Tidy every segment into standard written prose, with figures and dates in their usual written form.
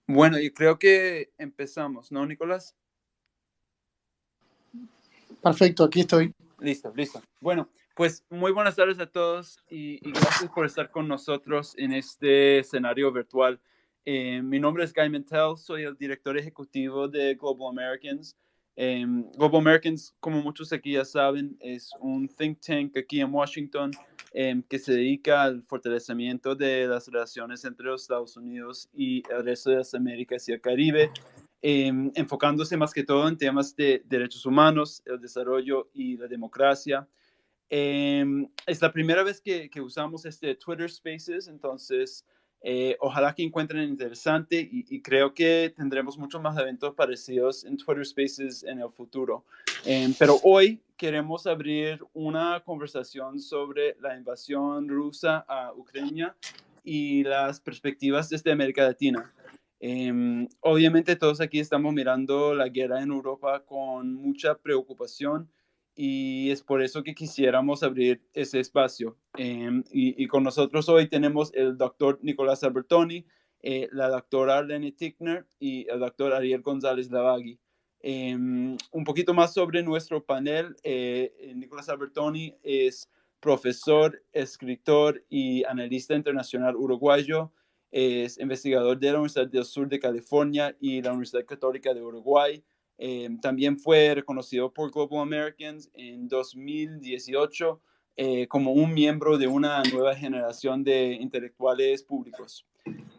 Bueno, yo creo que empezamos, ¿no, Nicolás? Perfecto, aquí estoy. Listo. Bueno, pues muy buenas tardes a todos y gracias por estar con nosotros en este escenario virtual. Mi nombre es Guy Mentel, soy el director ejecutivo de Global Americans. Global Americans, como muchos aquí ya saben, es un think tank aquí en Washington que se dedica al fortalecimiento de las relaciones entre los Estados Unidos y el resto de las Américas y el Caribe. Enfocándose más que todo en temas de derechos humanos, el desarrollo y la democracia. Es la primera vez que usamos este Twitter Spaces, entonces ojalá que encuentren interesante y creo que tendremos muchos más eventos parecidos en Twitter Spaces en el futuro. Pero hoy queremos abrir una conversación sobre la invasión rusa a Ucrania y las perspectivas desde América Latina. Obviamente todos aquí estamos mirando la guerra en Europa con mucha preocupación y es por eso que quisiéramos abrir ese espacio. Y con nosotros hoy tenemos el doctor Nicolás Albertoni, la doctora Leni Tickner y el doctor Ariel González Lavagui. Un poquito más sobre nuestro panel. Nicolás Albertoni es profesor, escritor y analista internacional uruguayo. Es investigador de la Universidad del Sur de California y la Universidad Católica de Uruguay. También fue reconocido por Global Americans en 2018 como un miembro de una nueva generación de intelectuales públicos.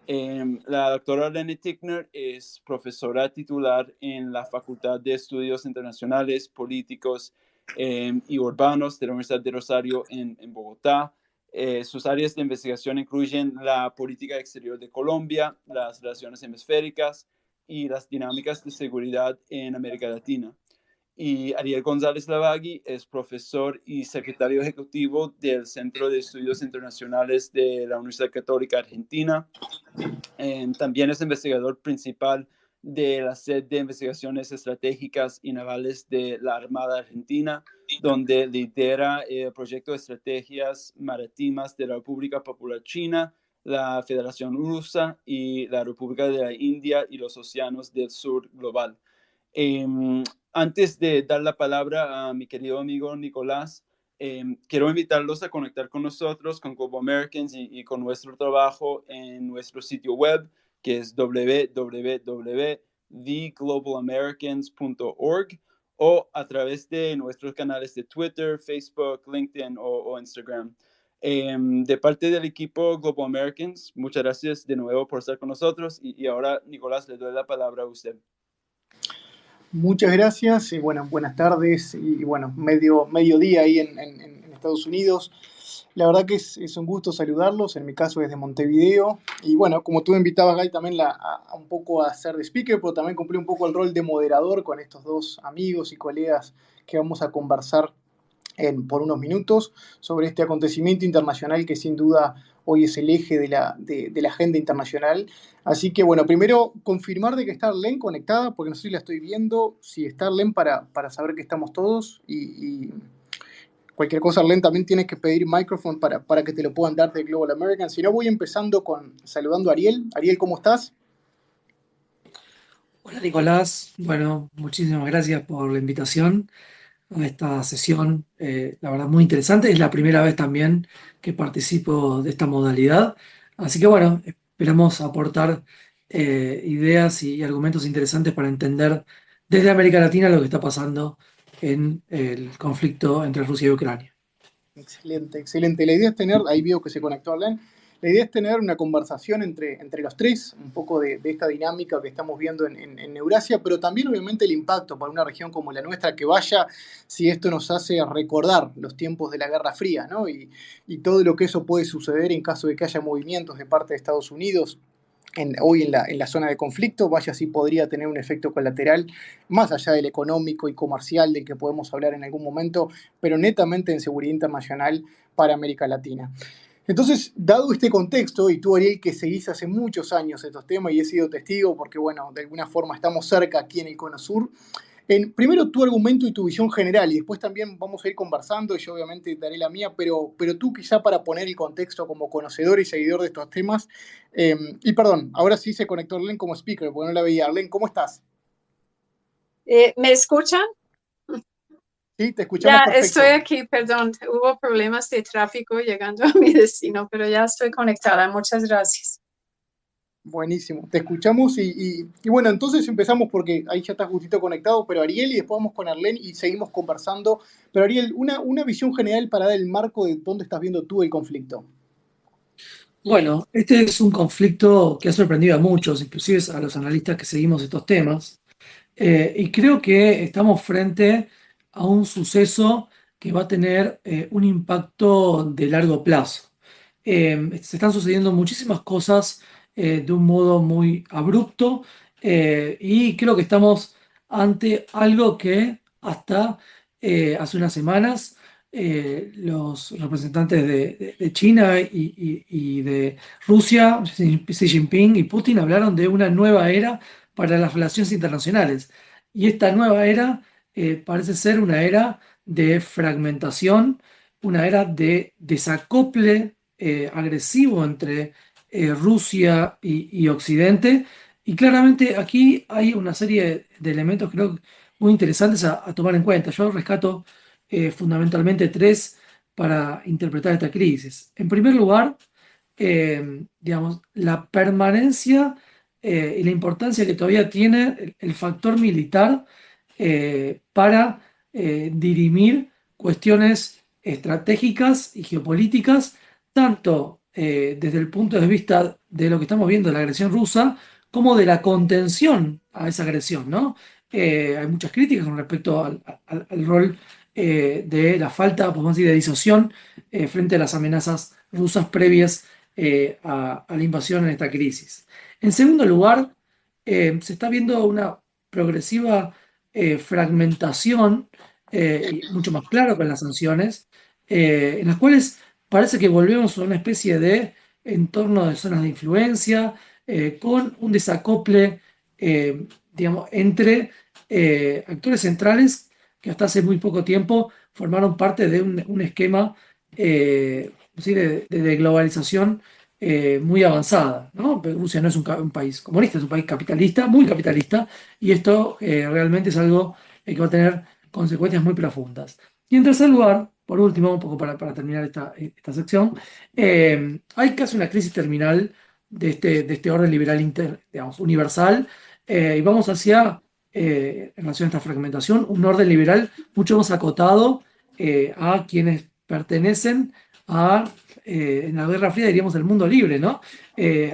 La doctora Leni Tickner es profesora titular en la Facultad de Estudios Internacionales, Políticos y Urbanos de la Universidad de Rosario en Bogotá. Sus áreas de investigación incluyen la política exterior de Colombia, las relaciones hemisféricas y las dinámicas de seguridad en América Latina. Y Ariel González Lavagui es profesor y secretario ejecutivo del Centro de Estudios Internacionales de la Universidad Católica Argentina. También es investigador principal de la Sede de Investigaciones Estratégicas y Navales de la Armada Argentina, donde lidera el proyecto de estrategias marítimas de la República Popular China, la Federación Rusa y la República de la India y los Océanos del Sur Global. Eh, Antes de dar la palabra a mi querido amigo Nicolás, quiero invitarlos a conectar con nosotros, con Global Americans y con nuestro trabajo en nuestro sitio web, que es www.theglobalameriCans.org o a través de nuestros canales de Twitter, Facebook, LinkedIn o Instagram. De parte del equipo Global Americans, muchas gracias de nuevo por estar con nosotros y ahora, Nicolás, le doy la palabra a usted. Muchas gracias y bueno, buenas tardes y bueno, mediodía ahí en Estados Unidos. La verdad que es un gusto saludarlos, en mi caso desde Montevideo. Y bueno, como tú me invitabas, Guy, también a un poco a ser de speaker, pero también cumplí un poco el rol de moderador con estos dos amigos y colegas que vamos a conversar por unos minutos sobre este acontecimiento internacional que sin duda hoy es el eje de la agenda internacional. Así que bueno, primero confirmar de que está Arlene conectada, porque no sé si la estoy viendo, si está Arlene para saber que estamos todos y cualquier cosa, Arlene, también tienes que pedir micrófono para que te lo puedan dar de Global American. Si no, voy empezando saludando a Ariel. Ariel, ¿cómo estás? Hola Nicolás, bueno, muchísimas gracias por la invitación a esta sesión, la verdad muy interesante, es la primera vez también que participo de esta modalidad, así que bueno, esperamos aportar ideas y argumentos interesantes para entender desde América Latina lo que está pasando en el conflicto entre Rusia y Ucrania. Excelente, excelente. La idea es tener, ahí veo que se conectó Arlen, la idea es tener una conversación entre los tres, un poco de esta dinámica que estamos viendo en Eurasia, pero también obviamente el impacto para una región como la nuestra, que vaya si esto nos hace recordar los tiempos de la Guerra Fría, ¿no? Y todo lo que eso puede suceder en caso de que haya movimientos de parte de Estados Unidos hoy en la zona de conflicto, vaya si podría tener un efecto colateral, más allá del económico y comercial del que podemos hablar en algún momento, pero netamente en seguridad internacional para América Latina. Entonces, dado este contexto, y tú, Ariel, que seguís hace muchos años estos temas y he sido testigo porque, bueno, de alguna forma estamos cerca aquí en el Cono Sur, Primero tu argumento y tu visión general, y después también vamos a ir conversando, y yo obviamente daré la mía, pero tú quizá para poner el contexto como conocedor y seguidor de estos temas. Y perdón, ahora sí se conectó Arlen como speaker, porque no la veía. Arlen, ¿cómo estás? ¿Me escuchan? Sí, te escuchamos Ya perfecto. estoy aquí, perdón, hubo problemas de tráfico llegando a mi destino, pero ya estoy conectada. Muchas gracias. Buenísimo, te escuchamos y bueno, entonces empezamos porque ahí ya está justito conectado, pero Ariel y después vamos con Arlen y seguimos conversando. Pero Ariel, una visión general para dar el marco de dónde estás viendo tú el conflicto. Bueno, este es un conflicto que ha sorprendido a muchos, inclusive a los analistas que seguimos estos temas. Y creo que estamos frente a un suceso que va a tener un impacto de largo plazo. Se están sucediendo muchísimas cosas de un modo muy abrupto, y creo que estamos ante algo que hasta hace unas semanas los representantes de China y de Rusia, Xi Jinping y Putin, hablaron de una nueva era para las relaciones internacionales. Y esta nueva era parece ser una era de fragmentación, una era de desacople agresivo entre Rusia y Occidente. Y claramente aquí hay una serie de elementos creo muy interesantes a tomar en cuenta. Yo rescato fundamentalmente tres para interpretar esta crisis. En primer lugar, digamos, la permanencia y la importancia que todavía tiene el factor militar para dirimir cuestiones estratégicas y geopolíticas, tanto desde el punto de vista de lo que estamos viendo de la agresión rusa, como de la contención a esa agresión, ¿no? Hay muchas críticas con respecto al rol de la falta, podemos decir, de disociación frente a las amenazas rusas previas a la invasión en esta crisis. En segundo lugar, se está viendo una progresiva fragmentación, y mucho más claro con las sanciones, en las cuales parece que volvemos a una especie de entorno de zonas de influencia, con un desacople, digamos, entre actores centrales que hasta hace muy poco tiempo formaron parte de un esquema ¿sí? de globalización muy avanzada, ¿no? Pero Rusia no es un país comunista, es un país capitalista, muy capitalista, y esto realmente es algo que va a tener consecuencias muy profundas. Y en tercer lugar, por último, un poco para terminar esta sección, hay casi una crisis terminal de este orden liberal digamos, universal, y vamos hacia, en relación a esta fragmentación, un orden liberal mucho más acotado a quienes pertenecen a, en la Guerra Fría diríamos el mundo libre, ¿no?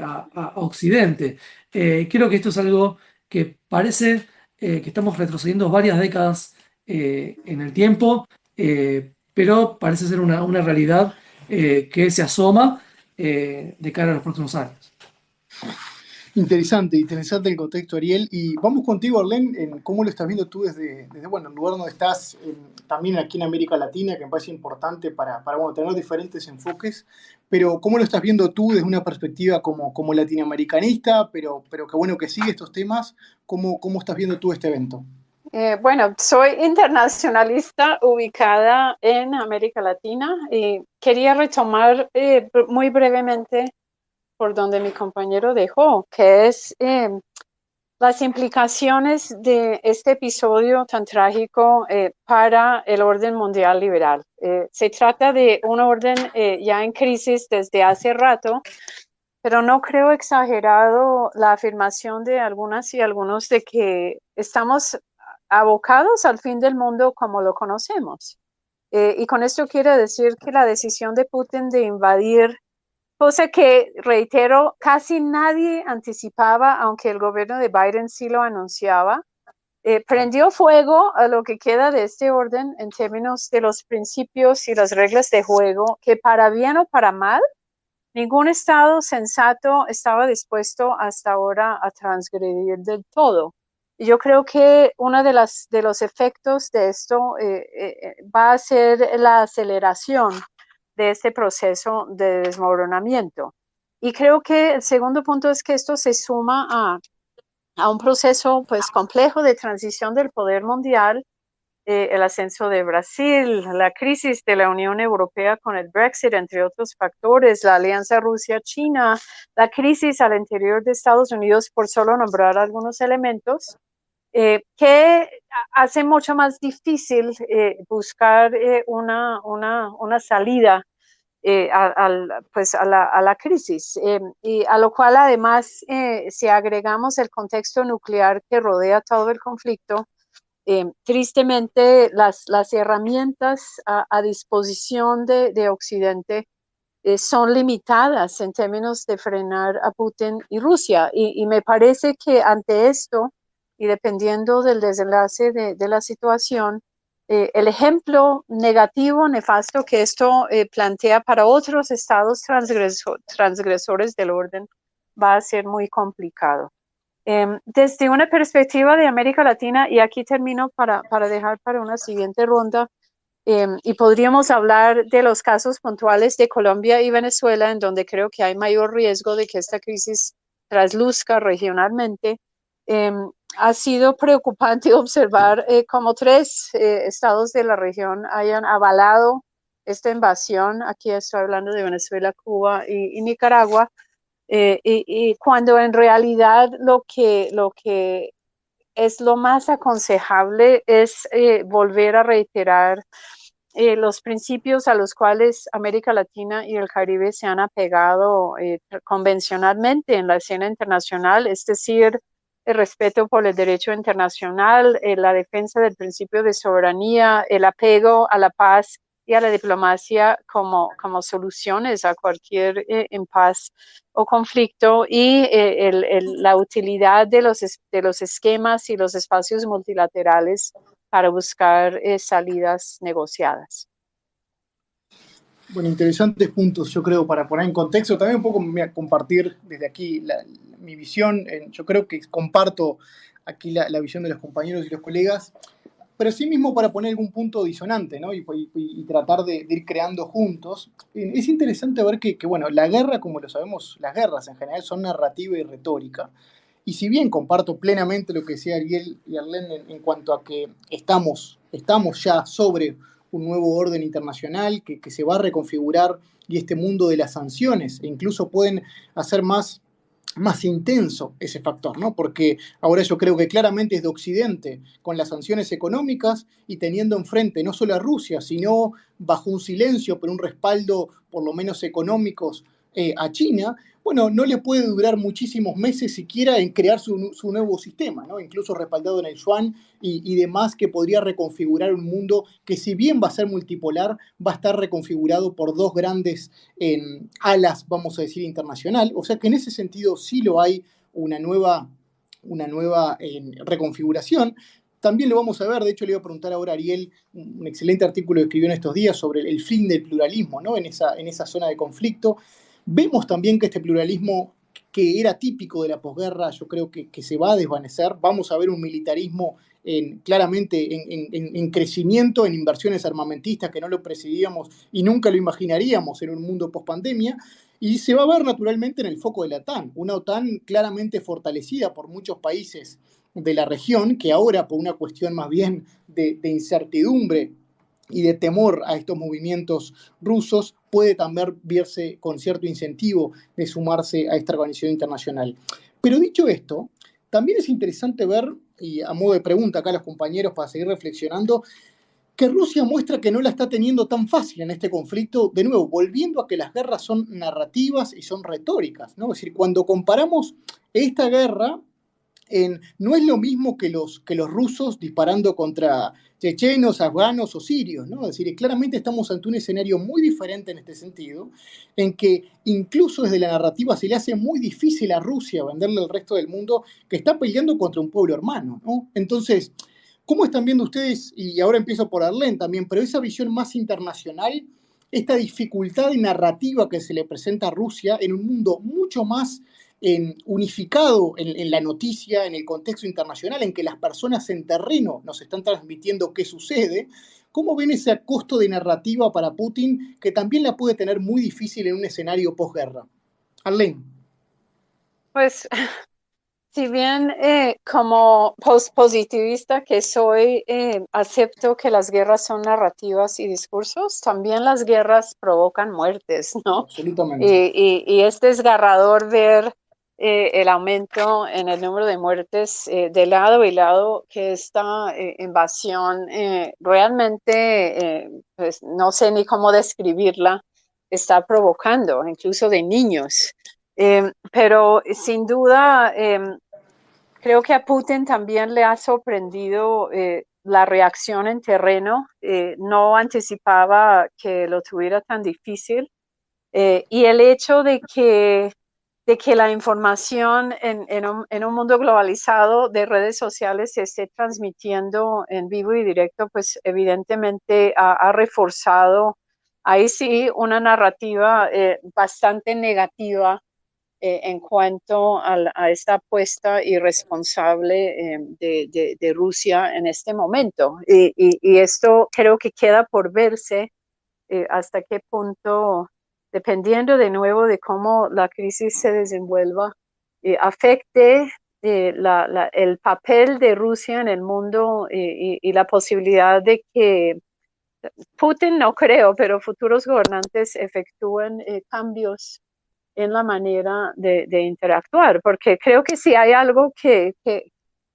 A Occidente. Creo que esto es algo que parece que estamos retrocediendo varias décadas en el tiempo, pero parece ser una realidad que se asoma de cara a los próximos años. Interesante, interesante el contexto, Ariel. Y vamos contigo, Arlen, en cómo lo estás viendo tú desde bueno, el lugar donde estás, también aquí en América Latina, que me parece importante para bueno, tener diferentes enfoques, pero cómo lo estás viendo tú desde una perspectiva como latinoamericanista, pero que bueno, que sigue estos temas, cómo estás viendo tú este evento. Bueno, soy internacionalista ubicada en América Latina y quería retomar muy brevemente por donde mi compañero dejó, que es las implicaciones de este episodio tan trágico para el orden mundial liberal. Se trata de un orden ya en crisis desde hace rato, pero no creo exagerado la afirmación de algunas y algunos de que estamos abocados al fin del mundo como lo conocemos. Y con esto quiero decir que la decisión de Putin de invadir, cosa que, reitero, casi nadie anticipaba, aunque el gobierno de Biden sí lo anunciaba, prendió fuego a lo que queda de este orden en términos de los principios y las reglas de juego, que para bien o para mal, ningún Estado sensato estaba dispuesto hasta ahora a transgredir del todo. Yo creo que uno de los efectos de esto va a ser la aceleración de este proceso de desmoronamiento. Y creo que el segundo punto es que esto se suma a a un proceso pues complejo de transición del poder mundial, el ascenso de Brasil, la crisis de la Unión Europea con el Brexit, entre otros factores, la alianza Rusia-China, la crisis al interior de Estados Unidos, por solo nombrar algunos elementos, que hace mucho más difícil buscar una salida pues a la crisis. Y a lo cual además, si agregamos el contexto nuclear que rodea todo el conflicto, tristemente las herramientas a disposición de Occidente son limitadas en términos de frenar a Putin y Rusia. Y me parece que ante esto, y dependiendo del desenlace de la situación, el ejemplo negativo, nefasto que esto plantea para otros estados transgresores del orden va a ser muy complicado. Desde una perspectiva de América Latina, y aquí termino para dejar para una siguiente ronda, y podríamos hablar de los casos puntuales de Colombia y Venezuela, en donde creo que hay mayor riesgo de que esta crisis trasluzca regionalmente. Ha sido preocupante observar cómo 3 estados de la región hayan avalado esta invasión. Aquí estoy hablando de Venezuela, Cuba y Nicaragua. Y cuando en realidad lo que es lo más aconsejable es volver a reiterar los principios a los cuales América Latina y el Caribe se han apegado convencionalmente en la escena internacional, es decir, el respeto por el derecho internacional, la defensa del principio de soberanía, el apego a la paz y a la diplomacia como soluciones a cualquier impasse o conflicto, y la utilidad de los esquemas y los espacios multilaterales para buscar salidas negociadas. Bueno, interesantes puntos, yo creo, para poner en contexto. También un poco compartir desde aquí mi visión. Yo creo que comparto aquí la visión de los compañeros y los colegas, pero sí mismo para poner algún punto disonante, ¿no? Y tratar de ir creando juntos. Es interesante ver que, bueno, la guerra, como lo sabemos, las guerras en general son narrativa y retórica. Y si bien comparto plenamente lo que decía Ariel y Arlene en cuanto a que estamos ya sobre un nuevo orden internacional que se va a reconfigurar, y este mundo de las sanciones, e incluso pueden hacer más intenso ese factor, ¿no? Porque ahora yo creo que claramente es de Occidente, con las sanciones económicas y teniendo enfrente no solo a Rusia, sino bajo un silencio, pero un respaldo por lo menos económicos a China. Bueno, no le puede durar muchísimos meses siquiera en crear su nuevo sistema, ¿no? Incluso respaldado en el yuan y demás, que podría reconfigurar un mundo que, si bien va a ser multipolar, va a estar reconfigurado por 2 grandes alas, vamos a decir, internacional. O sea que en ese sentido sí lo hay una nueva reconfiguración. También lo vamos a ver, de hecho le iba a preguntar ahora a Ariel, un excelente artículo que escribió en estos días sobre el fin del pluralismo, ¿no? en esa zona de conflicto. Vemos también que este pluralismo que era típico de la posguerra, yo creo que se va a desvanecer. Vamos a ver un militarismo claramente en crecimiento, en inversiones armamentistas que no lo presidíamos y nunca lo imaginaríamos en un mundo post-pandemia. Y se va a ver naturalmente en el foco de la OTAN, una OTAN claramente fortalecida por muchos países de la región, que ahora, por una cuestión más bien de incertidumbre y de temor a estos movimientos rusos, puede también verse con cierto incentivo de sumarse a esta organización internacional. Pero dicho esto, también es interesante ver, y a modo de pregunta acá a los compañeros para seguir reflexionando, que Rusia muestra que no la está teniendo tan fácil en este conflicto, de nuevo, volviendo a que las guerras son narrativas y son retóricas, ¿no? Es decir, cuando comparamos esta guerra, no es lo mismo que los rusos disparando contra chechenos, afganos o sirios, ¿no? Es decir, claramente estamos ante un escenario muy diferente en este sentido, en que incluso desde la narrativa se le hace muy difícil a Rusia venderle al resto del mundo que está peleando contra un pueblo hermano, ¿no? Entonces, ¿cómo están viendo ustedes, y ahora empiezo por Arlene también, pero esa visión más internacional, esta dificultad de narrativa que se le presenta a Rusia en un mundo mucho más unificado en la noticia, en el contexto internacional, en que las personas en terreno nos están transmitiendo qué sucede? ¿Cómo ven ese costo de narrativa para Putin, que también la puede tener muy difícil en un escenario posguerra? Arlene. Pues Si bien como pospositivista que soy, acepto que las guerras son narrativas y discursos, también las guerras provocan muertes, ¿no? Absolutamente. Y es desgarrador ver el aumento en el número de muertes de lado y lado que esta invasión realmente, pues no sé ni cómo describirla, está provocando, incluso de niños. Pero sin duda, creo que a Putin también le ha sorprendido la reacción en terreno. No anticipaba que lo tuviera tan difícil. Y el hecho de que la información en un mundo globalizado de redes sociales se esté transmitiendo en vivo y directo, pues evidentemente ha reforzado ahí sí una narrativa bastante negativa en cuanto a esta apuesta irresponsable de Rusia en este momento. Y esto creo que queda por verse hasta qué punto, dependiendo de nuevo de cómo la crisis se desenvuelva, afecte el papel de Rusia en el mundo y la posibilidad de que Putin, no creo, pero futuros gobernantes efectúen cambios en la manera de interactuar, porque creo que si hay algo que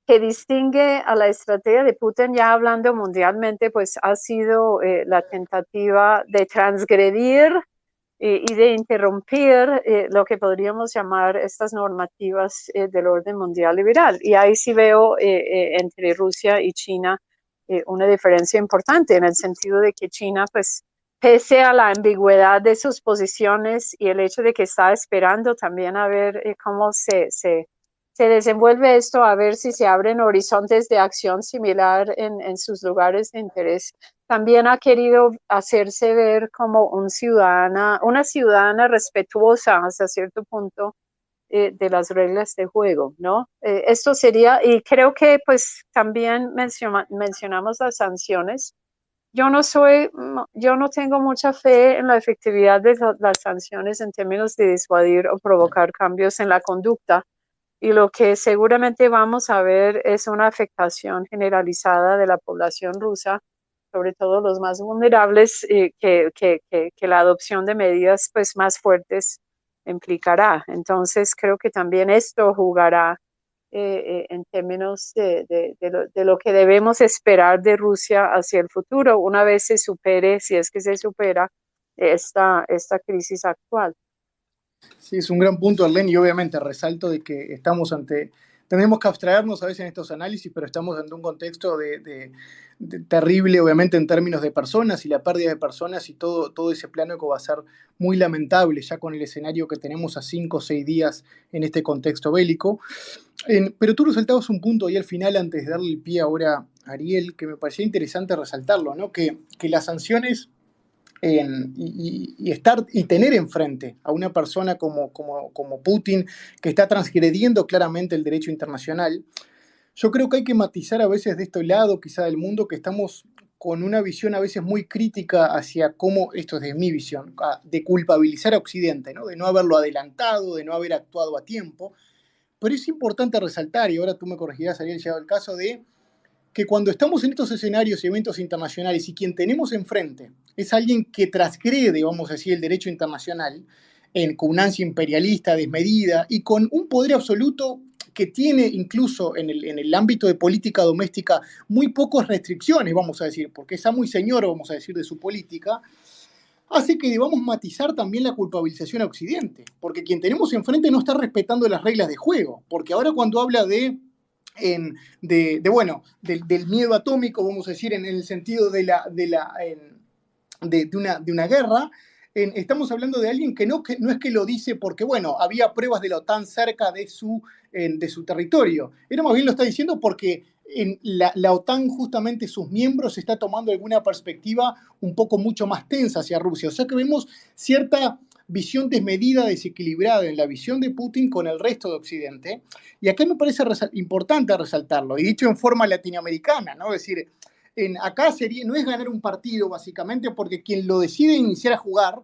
distingue a la estrategia de Putin, ya hablando mundialmente, pues ha sido la tentativa de transgredir y de interrumpir lo que podríamos llamar estas normativas del orden mundial liberal. Y ahí sí veo entre Rusia y China una diferencia importante en el sentido de que China, pues, pese a la ambigüedad de sus posiciones y el hecho de que está esperando también a ver cómo se desenvuelve esto, a ver si se abren horizontes de acción similar en sus lugares de interés, también ha querido hacerse ver como una ciudadana respetuosa hasta cierto punto de las reglas de juego, ¿no? Esto sería, y creo que pues también mencionamos las sanciones. Yo no tengo mucha fe en la efectividad de las sanciones en términos de disuadir o provocar cambios en la conducta. Y lo que seguramente vamos a ver es una afectación generalizada de la población rusa, sobre todo los más vulnerables, que la adopción de medidas pues, más fuertes implicará. Entonces, creo que también esto jugará en términos de lo que debemos esperar de Rusia hacia el futuro, una vez se supere, si es que se supera, esta crisis actual. Sí, es un gran punto, Arlene, y obviamente resalto de que tenemos que abstraernos a veces en estos análisis, pero estamos ante un contexto de terrible, obviamente, en términos de personas y la pérdida de personas y todo ese plano que va a ser muy lamentable ya con el escenario que tenemos a 5 o 6 días en este contexto bélico. Pero tú resaltabas un punto ahí al final, antes de darle el pie ahora a Ariel, que me parecía interesante resaltarlo, ¿no? Que las sanciones y tener enfrente a una persona como Putin, que está transgrediendo claramente el derecho internacional, yo creo que hay que matizar a veces de este lado, quizá del mundo, que estamos con una visión a veces muy crítica hacia cómo, esto es de mi visión, de culpabilizar a Occidente, ¿no? De no haberlo adelantado, de no haber actuado a tiempo. Pero es importante resaltar, y ahora tú me corregirás, Ariel, llegado el caso de que cuando estamos en estos escenarios y eventos internacionales y quien tenemos enfrente es alguien que transgrede, vamos a decir, el derecho internacional, con una ansia imperialista desmedida y con un poder absoluto que tiene incluso en el ámbito de política doméstica muy pocas restricciones, vamos a decir, porque está muy señor, vamos a decir, de su política, hace que debamos matizar también la culpabilización a Occidente, porque quien tenemos enfrente no está respetando las reglas de juego, porque ahora cuando habla del miedo atómico, vamos a decir, en el sentido de una guerra, estamos hablando de alguien que no es que lo dice porque, bueno, había pruebas de la OTAN cerca de su territorio. Era más bien lo está diciendo porque la OTAN, justamente sus miembros, está tomando alguna perspectiva un poco mucho más tensa hacia Rusia. O sea que vemos cierta visión desmedida, desequilibrada en la visión de Putin con el resto de Occidente. Y acá me parece importante resaltarlo, y dicho en forma latinoamericana, ¿no? Es decir, acá no es ganar un partido, básicamente, porque quien lo decide iniciar a jugar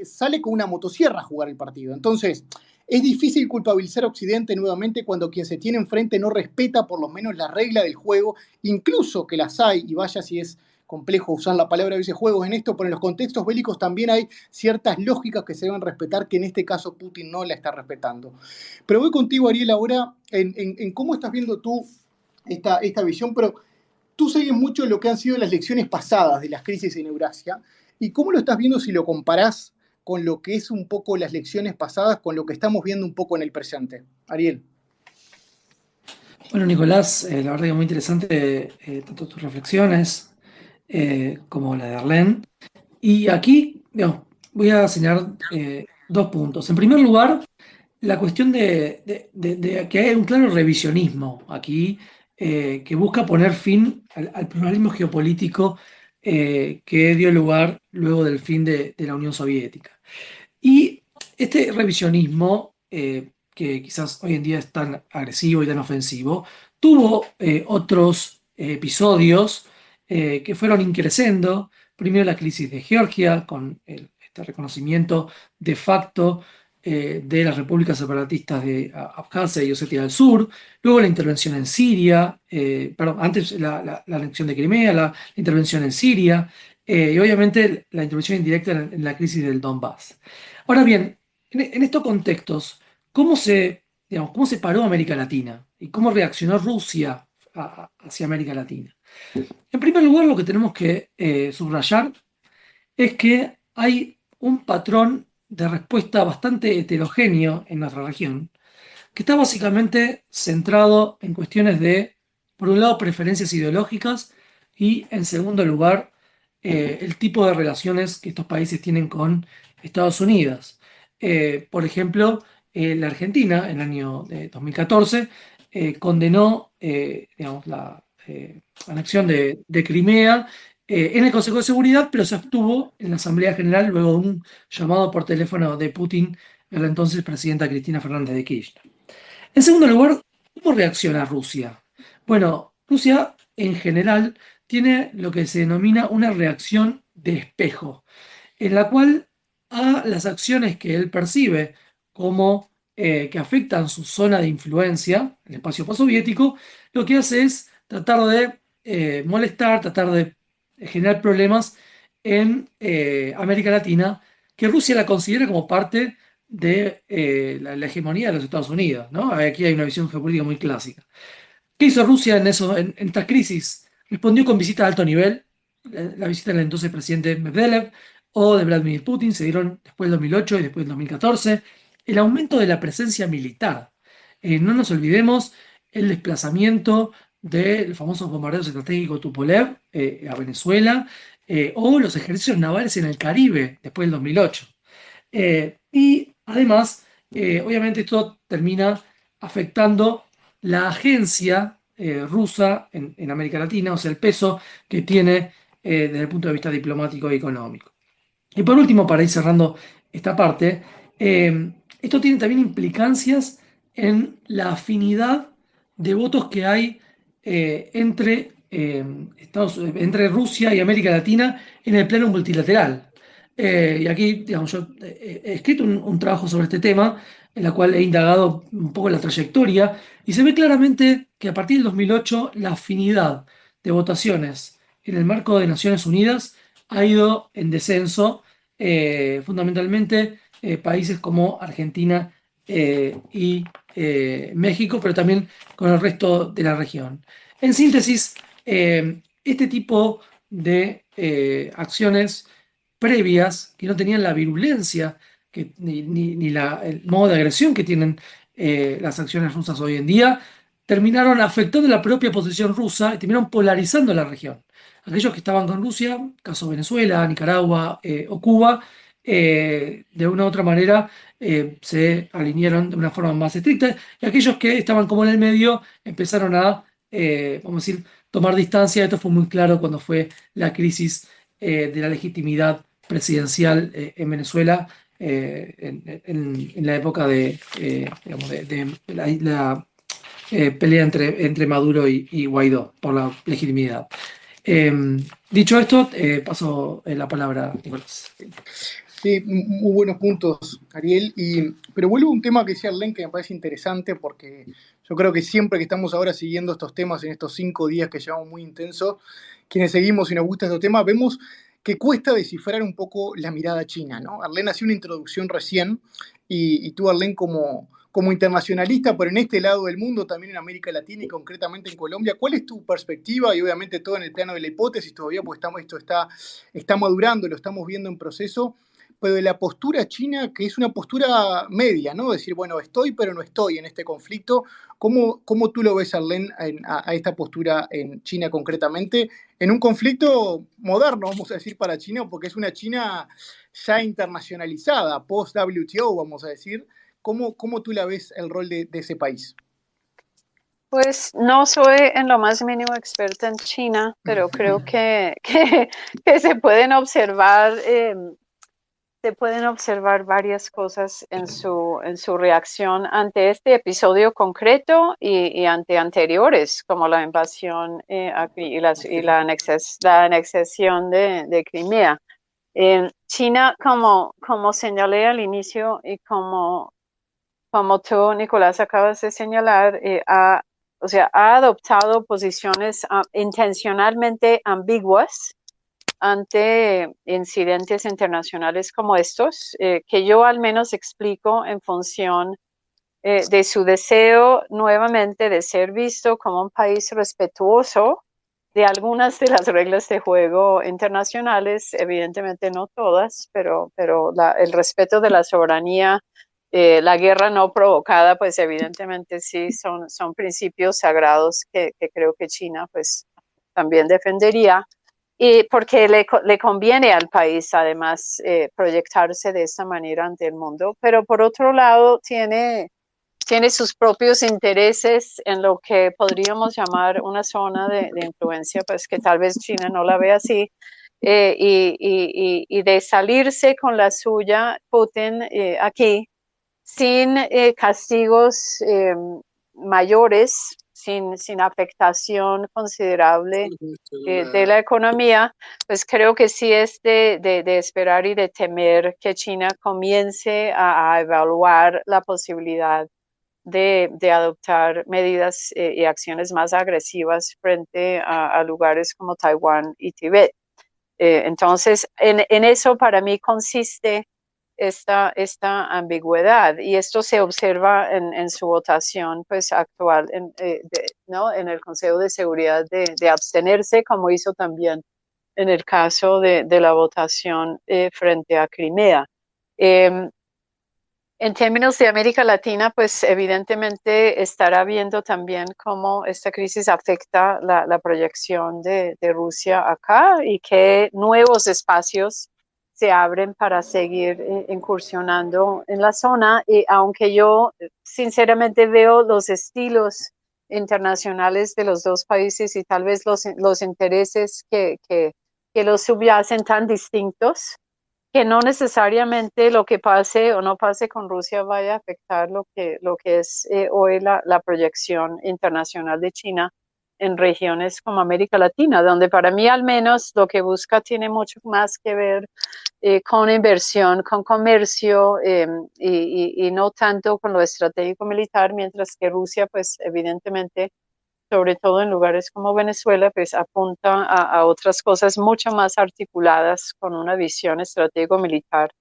sale con una motosierra a jugar el partido. Entonces, Es difícil culpabilizar a Occidente nuevamente cuando quien se tiene enfrente no respeta por lo menos la regla del juego, incluso que las hay, y vaya si es complejo usar la palabra a veces juegos en esto, pero en los contextos bélicos también hay ciertas lógicas que se deben respetar, que en este caso Putin no la está respetando. Pero voy contigo, Ariel, ahora en cómo estás viendo tú esta visión, pero tú sigues mucho lo que han sido las lecciones pasadas de las crisis en Eurasia, y cómo lo estás viendo si lo comparás con lo que es un poco las lecciones pasadas, con lo que estamos viendo un poco en el presente. Ariel. Bueno, Nicolás, la verdad que muy interesante tanto tus reflexiones como la de Arlene. Y aquí, digamos, voy a señalar dos puntos. En primer lugar, la cuestión de que hay un claro revisionismo aquí que busca poner fin al pluralismo geopolítico que dio lugar luego del fin de la Unión Soviética. Y este revisionismo, que quizás hoy en día es tan agresivo y tan ofensivo, tuvo otros episodios que fueron increciendo. Primero la crisis de Georgia, con este reconocimiento de facto de las repúblicas separatistas de Abjasia y Osetia del Sur. Luego la intervención en Siria, perdón, antes la anexión de Crimea, la intervención en Siria, y obviamente la intervención indirecta en la crisis del Donbass. Ahora bien, en estos contextos, digamos, ¿cómo se paró América Latina? ¿Y cómo reaccionó Rusia hacia América Latina? En primer lugar, lo que tenemos que subrayar es que hay un patrón de respuesta bastante heterogéneo en nuestra región, que está básicamente centrado en cuestiones de, por un lado, preferencias ideológicas y, en segundo lugar, el tipo de relaciones que estos países tienen con Estados Unidos. Por ejemplo, la Argentina, en el año 2014, condenó digamos, la anexión de Crimea en el Consejo de Seguridad, pero se abstuvo en la Asamblea General luego de un llamado por teléfono de Putin a la entonces presidenta Cristina Fernández de Kirchner. En segundo lugar, ¿cómo reacciona Rusia? Bueno, Rusia en general tiene lo que se denomina una reacción de espejo, en la cual a las acciones que él percibe como que afectan su zona de influencia, el espacio postsoviético, lo que hace es tratar de molestar, tratar de generar problemas en América Latina, que Rusia la considera como parte de la hegemonía de los Estados Unidos, ¿no? Aquí hay una visión geopolítica muy clásica. ¿Qué hizo Rusia en esta crisis? Respondió con visitas de alto nivel, la visita del entonces presidente Medvedev o de Vladimir Putin, se dieron después del 2008 y después del 2014. El aumento de la presencia militar. No nos olvidemos el desplazamiento del famoso bombardeo estratégico Tupolev a Venezuela o los ejercicios navales en el Caribe después del 2008. Y además, obviamente esto termina afectando la agencia rusa en América Latina, o sea, el peso que tiene desde el punto de vista diplomático y económico. Y por último, para ir cerrando esta parte, esto tiene también implicancias en la afinidad de votos que hay entre Rusia y América Latina en el plano multilateral. Y aquí, digamos, yo he escrito un trabajo sobre este tema, en la cual he indagado un poco la trayectoria, y se ve claramente que a partir del 2008 la afinidad de votaciones en el marco de Naciones Unidas ha ido en descenso, fundamentalmente países como Argentina y México, pero también con el resto de la región. En síntesis, este tipo de acciones previas que no tenían la virulencia ni el modo de agresión que tienen las acciones rusas hoy en día, terminaron afectando la propia posición rusa y terminaron polarizando la región. Aquellos que estaban con Rusia, caso Venezuela, Nicaragua o Cuba, de una u otra manera se alinearon de una forma más estricta, y aquellos que estaban como en el medio empezaron a, vamos a decir, tomar distancia. Esto fue muy claro cuando fue la crisis de la legitimidad presidencial en Venezuela en la época digamos, de la pelea entre Maduro y Guaidó por la legitimidad. Dicho esto, paso la palabra a Nicolás. Sí, muy buenos puntos, Ariel. Pero vuelvo a un tema que decía Arlen que me parece interesante porque yo creo que siempre que estamos ahora siguiendo estos temas en estos 5 días que llevamos muy intensos, quienes seguimos y nos gusta estos temas, vemos que cuesta descifrar un poco la mirada china, ¿no? Arlen hacía una introducción recién y tú, Arlen, como internacionalista, pero en este lado del mundo, también en América Latina y concretamente en Colombia, ¿cuál es tu perspectiva? Y obviamente todo en el plano de la hipótesis todavía, porque esto está madurando, lo estamos viendo en proceso, pero de la postura china, que es una postura media, ¿no? Decir, bueno, estoy, pero no estoy en este conflicto. ¿Cómo tú lo ves, Arlen, a esta postura en China concretamente, en un conflicto moderno, vamos a decir, para China, porque es una China ya internacionalizada, post-WTO, vamos a decir? ¿Cómo tú la ves el rol de ese país? Pues no soy en lo más mínimo experta en China, pero creo que se pueden observar varias cosas en su reacción ante este episodio concreto y ante anteriores, como la invasión la anexación de Crimea. China, como señalé al inicio y como tú, Nicolás, acabas de señalar, o sea, ha adoptado posiciones intencionalmente ambiguas ante incidentes internacionales como estos, que yo al menos explico en función de su deseo nuevamente de ser visto como un país respetuoso de algunas de las reglas de juego internacionales, evidentemente no todas, pero el respeto de la soberanía, la guerra no provocada, pues evidentemente sí son principios sagrados que creo que China pues también defendería. Y porque le conviene al país, además, proyectarse de esta manera ante el mundo, pero por otro lado tiene sus propios intereses en lo que podríamos llamar una zona de influencia, pues que tal vez China no la ve así, y de salirse con la suya Putin aquí sin castigos mayores, sin afectación considerable de la economía, pues creo que sí es de esperar y de temer que China comience a evaluar la posibilidad de adoptar medidas y acciones más agresivas frente a lugares como Taiwán y Tibet. Entonces, en eso para mí consiste esta ambigüedad y esto se observa en su votación pues, actual ¿no? en el Consejo de Seguridad de abstenerse, como hizo también en el caso de la votación frente a Crimea. En términos de América Latina, pues evidentemente estará viendo también cómo esta crisis afecta la proyección de Rusia acá y qué nuevos espacios se abren para seguir incursionando en la zona. Y aunque yo sinceramente veo los estilos internacionales de los dos países y tal vez los intereses que los subyacen tan distintos, que no necesariamente lo que pase o no pase con Rusia vaya a afectar lo que es hoy la proyección internacional de China en regiones como América Latina, donde para mí al menos lo que busca tiene mucho más que ver con inversión, con comercio y no tanto con lo estratégico militar, mientras que Rusia pues evidentemente sobre todo en lugares como Venezuela, pues apunta a otras cosas mucho más articuladas con una visión estratégico-militar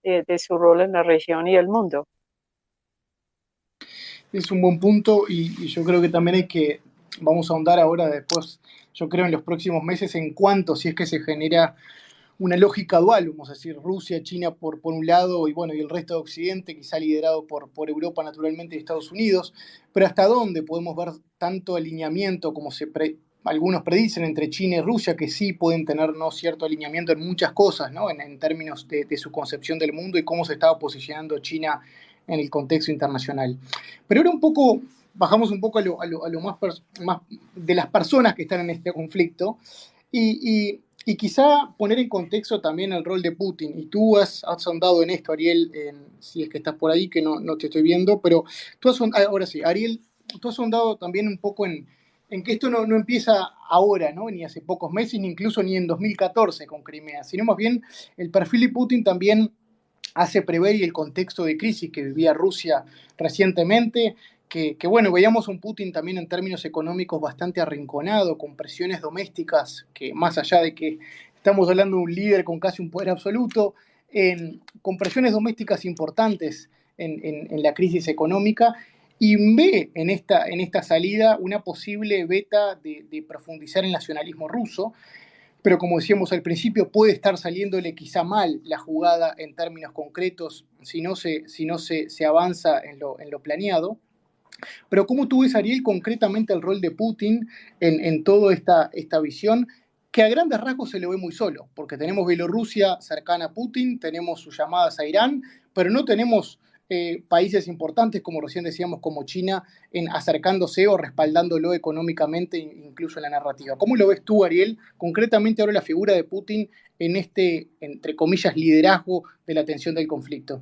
de su rol en la región y el mundo. Es un buen punto y yo creo que también vamos a ahondar ahora después, yo creo en los próximos meses, en cuánto, si es que se genera una lógica dual, vamos a decir, Rusia, China por un lado y bueno, y el resto de Occidente, quizá liderado por Europa naturalmente y Estados Unidos, pero hasta dónde podemos ver tanto alineamiento como algunos predicen entre China y Rusia, que sí pueden tener ¿no? cierto alineamiento en muchas cosas, ¿no? en términos de su concepción del mundo y cómo se estaba posicionando China en el contexto internacional. Pero ahora bajamos un poco a lo más de las personas que están en este conflicto y quizá poner en contexto también el rol de Putin. Y tú has ahondado en esto, Ariel, si es que estás por ahí, que no te estoy viendo, pero ahora sí, Ariel, tú has ahondado también un poco en que esto no empieza ahora, ¿no? Ni hace pocos meses, ni incluso ni en 2014 con Crimea, sino más bien el perfil de Putin también hace prever y el contexto de crisis que vivía Rusia recientemente, bueno, veíamos un Putin también en términos económicos bastante arrinconado, con presiones domésticas, que más allá de que estamos hablando de un líder con casi un poder absoluto, con presiones domésticas importantes en la crisis económica, y ve en esta salida una posible beta de profundizar el nacionalismo ruso, pero como decíamos al principio, puede estar saliéndole quizá mal la jugada en términos concretos si no se avanza en lo planeado. Pero ¿cómo tú ves, Ariel, concretamente el rol de Putin en toda esta visión? Que a grandes rasgos se lo ve muy solo, porque tenemos Bielorrusia cercana a Putin, tenemos sus llamadas a Irán, pero no tenemos países importantes, como recién decíamos, como China, acercándose o respaldándolo económicamente, incluso en la narrativa. ¿Cómo lo ves tú, Ariel, concretamente ahora la figura de Putin en este, entre comillas, liderazgo de la atención del conflicto?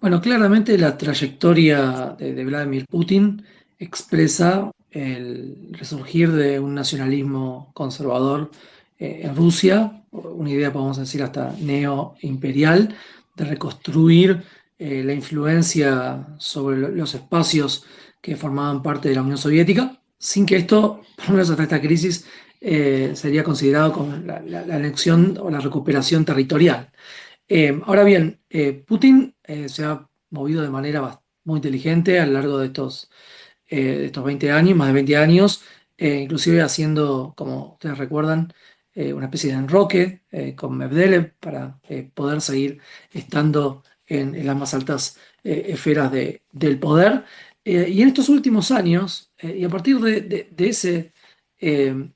Bueno, claramente la trayectoria de Vladimir Putin expresa el resurgir de un nacionalismo conservador en Rusia, una idea, podemos decir, hasta neoimperial, de reconstruir la influencia sobre los espacios que formaban parte de la Unión Soviética, sin que esto, por lo menos hasta esta crisis, sería considerado como la anexión o la recuperación territorial. Ahora bien, Putin se ha movido de manera muy inteligente a lo largo de estos 20 años, más de 20 años, inclusive haciendo, como ustedes recuerdan, una especie de enroque con Medvedev para poder seguir estando en las más altas esferas del poder. Y en estos últimos años, y a partir de ese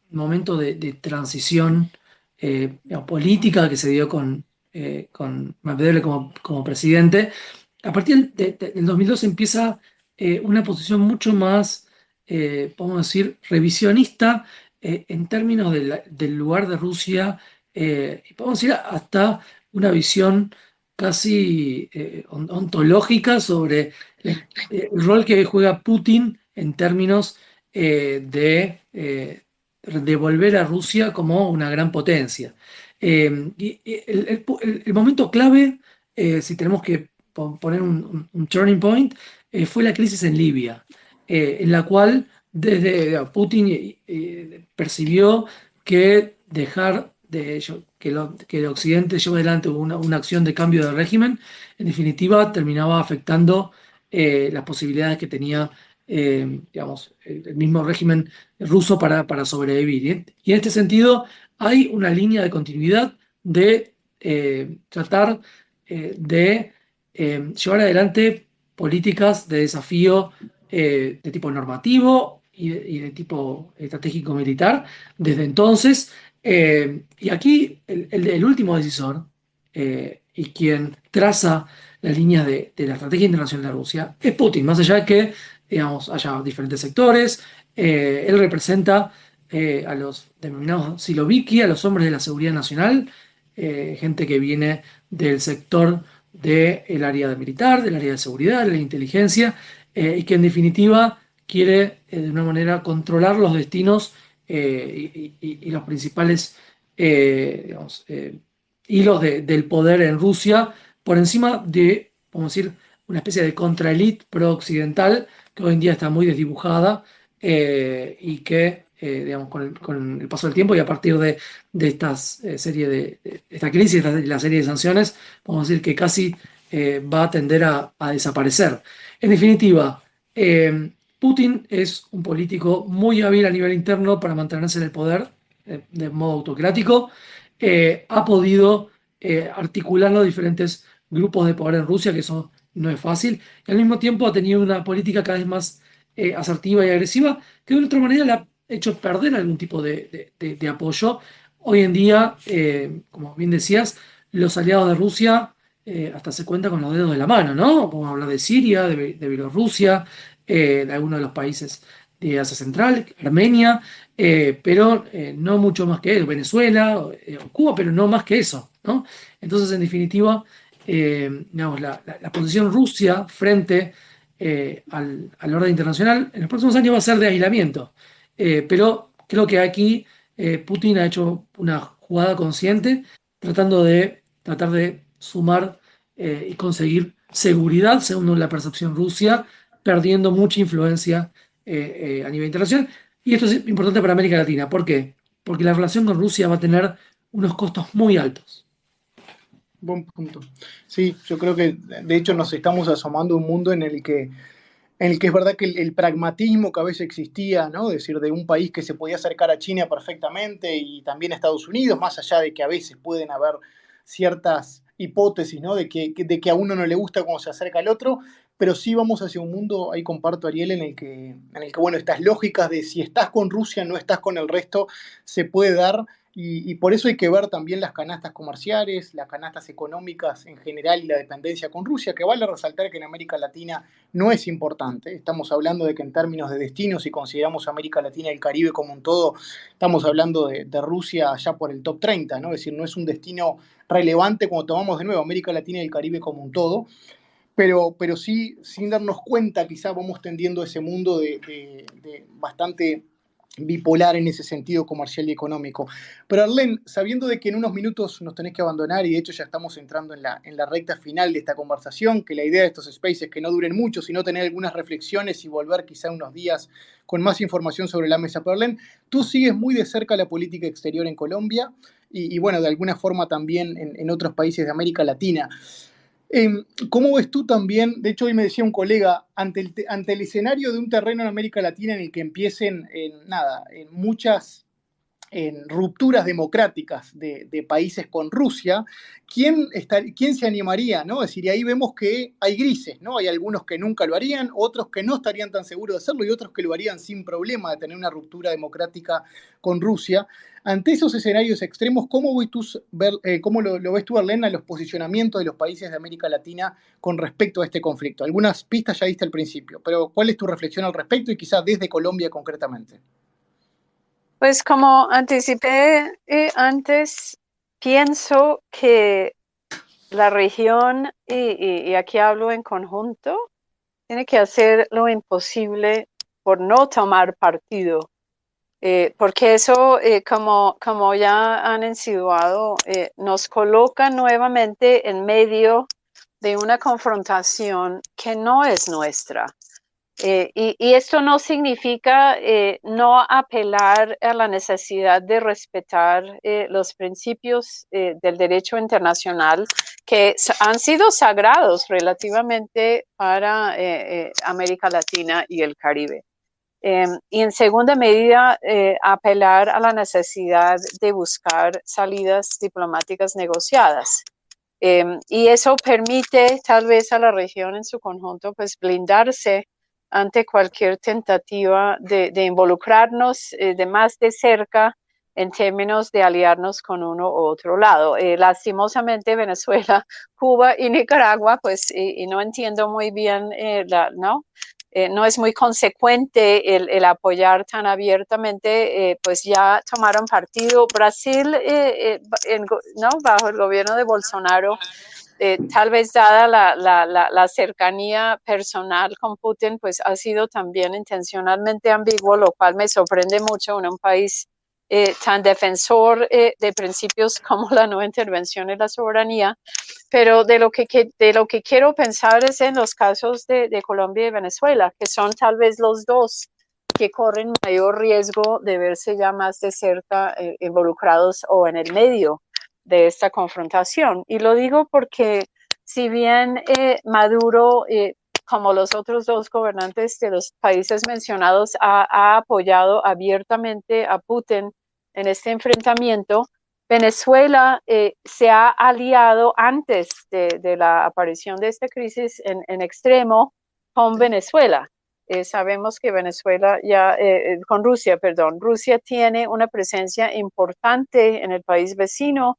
momento de transición política que se dio con Medvedev como presidente, a partir del 2002 empieza una posición mucho más, podemos decir, revisionista en términos del lugar de Rusia, y podemos decir hasta una visión casi ontológica sobre el rol que juega Putin en términos de volver a Rusia como una gran potencia. Y el momento clave, si tenemos que poner un turning point, fue la crisis en Libia, en la cual desde Putin percibió que dejar que el Occidente lleve adelante una acción de cambio de régimen, en definitiva terminaba afectando las posibilidades que tenía, digamos, el mismo régimen ruso para sobrevivir. Y en este sentido hay una línea de continuidad de tratar de llevar adelante políticas de desafío de tipo normativo y de tipo estratégico militar desde entonces. Y aquí el último decisor y quien traza las líneas de la estrategia internacional de Rusia es Putin, más allá de que, digamos, haya diferentes sectores. Él representa a los denominados siloviki, a los hombres de la seguridad nacional, gente que viene del sector del área militar, del área de seguridad, de la inteligencia, y que en definitiva quiere de una manera controlar los destinos y los principales digamos, hilos del poder en Rusia por encima de, vamos a decir, una especie de contraelite pro-occidental que hoy en día está muy desdibujada y que, digamos, con el paso del tiempo y a partir de esta crisis, de la serie de sanciones, podemos decir que casi va a tender a desaparecer. En definitiva, Putin es un político muy hábil a nivel interno para mantenerse en el poder de modo autocrático. Ha podido articular los diferentes grupos de poder en Rusia, que eso no es fácil, y al mismo tiempo ha tenido una política cada vez más asertiva y agresiva, que de otra manera le ha hecho perder algún tipo de apoyo. Hoy en día, como bien decías, los aliados de Rusia hasta se cuentan con los dedos de la mano, ¿no? Podemos hablar de Siria, de Bielorrusia, de algunos de los países de Asia Central, Armenia, pero no mucho más que eso, Venezuela, o Cuba, pero no más que eso, ¿no? Entonces, en definitiva, digamos, la posición Rusia frente al orden internacional en los próximos años va a ser de aislamiento. Pero creo que aquí Putin ha hecho una jugada consciente tratando de tratar de sumar y conseguir seguridad, según la percepción Rusia, perdiendo mucha influencia a nivel internacional. Y esto es importante para América Latina. ¿Por qué? Porque la relación con Rusia va a tener unos costos muy altos. Buen punto. Sí, yo creo que de hecho nos estamos asomando a un mundo en el que es verdad que el pragmatismo que a veces existía, ¿no? Es decir, de un país que se podía acercar a China perfectamente y también a Estados Unidos, más allá de que a veces pueden haber ciertas hipótesis, ¿no? De que a uno no le gusta cómo se acerca al otro, pero sí vamos hacia un mundo, ahí comparto, Ariel, en el que bueno, estas lógicas de si estás con Rusia, no estás con el resto, se puede dar. Y por eso hay que ver también las canastas comerciales, las canastas económicas en general y la dependencia con Rusia, que vale resaltar que en América Latina no es importante. Estamos hablando de que en términos de destino, si consideramos América Latina y el Caribe como un todo, estamos hablando de Rusia ya por el top 30, ¿no? Es decir, no es un destino relevante cuando tomamos de nuevo América Latina y el Caribe como un todo, pero sí, sin darnos cuenta, quizá vamos tendiendo a ese mundo de bastante bipolar en ese sentido comercial y económico. Pero Arlen, sabiendo de que en unos minutos nos tenés que abandonar y de hecho ya estamos entrando en la recta final de esta conversación, que la idea de estos spaces es que no duren mucho, sino tener algunas reflexiones y volver quizá unos días con más información sobre la mesa. Pero Arlen, tú sigues muy de cerca la política exterior en Colombia y bueno, de alguna forma también en otros países de América Latina. ¿Cómo ves tú también? De hecho, hoy me decía un colega, ante el escenario de un terreno en América Latina en el que empiecen en muchas rupturas democráticas de países con Rusia, ¿quién se animaría? ¿No? Es decir, y ahí vemos que hay grises, ¿no? Hay algunos que nunca lo harían, otros que no estarían tan seguros de hacerlo y otros que lo harían sin problema de tener una ruptura democrática con Rusia. Ante esos escenarios extremos, ¿cómo lo ves tú, Arlena, los posicionamientos de los países de América Latina con respecto a este conflicto? Algunas pistas ya diste al principio, pero ¿cuál es tu reflexión al respecto y quizás desde Colombia concretamente? Pues como anticipé antes, pienso que la región, y aquí hablo en conjunto, tiene que hacer lo imposible por no tomar partido, porque eso, como ya han insinuado, nos coloca nuevamente en medio de una confrontación que no es nuestra. Y esto no significa no apelar a la necesidad de respetar los principios del derecho internacional que han sido sagrados relativamente para América Latina y el Caribe. Y en segunda medida, apelar a la necesidad de buscar salidas diplomáticas negociadas. Y eso permite tal vez a la región en su conjunto pues blindarse ante cualquier tentativa de involucrarnos de más de cerca en términos de aliarnos con uno u otro lado. Lastimosamente Venezuela, Cuba y Nicaragua, pues, y no entiendo muy bien, ¿no? No es muy consecuente el apoyar tan abiertamente, pues ya tomaron partido. Brasil, ¿no? Bajo el gobierno de Bolsonaro, tal vez dada la cercanía personal con Putin, pues ha sido también intencionalmente ambiguo, lo cual me sorprende mucho en un país tan defensor de principios como la no intervención y la soberanía. Pero de lo que quiero pensar es en los casos de Colombia y Venezuela, que son tal vez los dos que corren mayor riesgo de verse ya más de cerca involucrados o en el medio de esta confrontación. Y lo digo porque si bien Maduro, como los otros dos gobernantes de los países mencionados, ha apoyado abiertamente a Putin en este enfrentamiento, Venezuela se ha aliado antes de la aparición de esta crisis en extremo con Venezuela. Sabemos que Venezuela ya, con Rusia, perdón, Rusia tiene una presencia importante en el país vecino,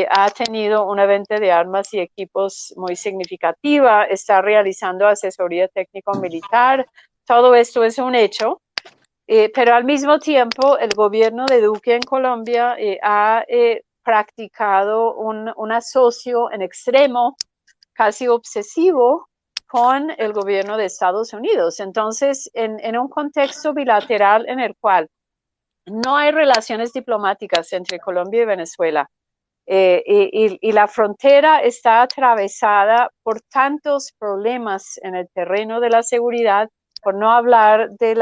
ha tenido una venta de armas y equipos muy significativa, está realizando asesoría técnico-militar, todo esto es un hecho. Pero al mismo tiempo, el gobierno de Duque en Colombia ha practicado un asocio en extremo, casi obsesivo, con el gobierno de Estados Unidos. Entonces, en un contexto bilateral en el cual no hay relaciones diplomáticas entre Colombia y Venezuela, Y la frontera está atravesada por tantos problemas en el terreno de la seguridad, por no hablar de